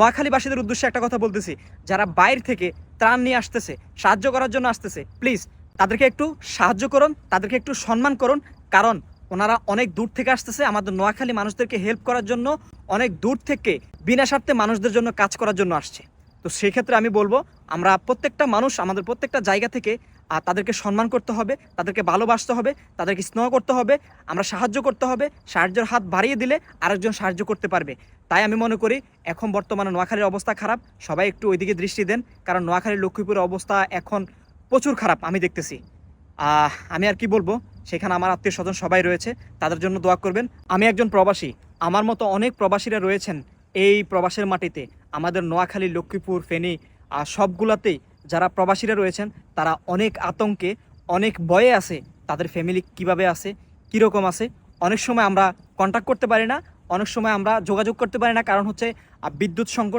নোয়াখালীবাসীদের উদ্দেশ্যে একটা কথা বলতেছি, যারা বাইরে থেকে ত্রাণ নিয়ে আসতেছে, সাহায্য করার জন্য আসতেছে, প্লিজ তাদেরকে একটু সাহায্য করুন, তাদেরকে একটু সম্মান করুন। কারণ ওনারা অনেক দূর থেকে আসতেছে আমাদের নোয়াখালী মানুষদেরকে হেল্প করার জন্য, অনেক দূর থেকে বিনা স্বার্থে মানুষদের জন্য কাজ করার জন্য আসছে। তো সেই ক্ষেত্রে আমি বলবো, আমরা প্রত্যেকটা মানুষ আমাদের প্রত্যেকটা জায়গা থেকে তাদেরকে সম্মান করতে হবে, তাদেরকে ভালোবাসতে হবে, তাদেরকে স্নেহ করতে হবে, আমরা সাহায্য করতে হবে। সাহায্যের হাত বাড়িয়ে দিলে আরেকজন সাহায্য করতে পারবে। তাই আমি মনে করি এখন বর্তমানে নোয়াখালীর অবস্থা খারাপ, সবাই একটু ওইদিকে দৃষ্টি দেন। কারণ নোয়াখালীর লক্ষ্মীপুরের অবস্থা এখন প্রচুর খারাপ আমি দেখতেছি। আমি আর কি বলবো, সেখানে আমার আত্মীয় স্বজন সবাই রয়েছে, তাদের জন্য দোয়া করবেন। আমি একজন প্রবাসী, আমার মতো অনেক প্রবাসীরা রয়েছেন এই প্রবাসের মাটিতে, আমাদের নোয়াখালী, লক্ষ্মীপুর, ফেনী সবগুলাতেই যারা প্রবাসীরা রয়েছেন তারা অনেক আতঙ্কে, অনেক ভয়ে আছে। তাদের ফ্যামিলি কিভাবে আছে, কীরকম আছে, অনেক সময় আমরা কন্ট্যাক্ট করতে পারি না, অনেক সময় আমরা যোগাযোগ করতে পারি না, কারণ হচ্ছে বিদ্যুৎ সংকট।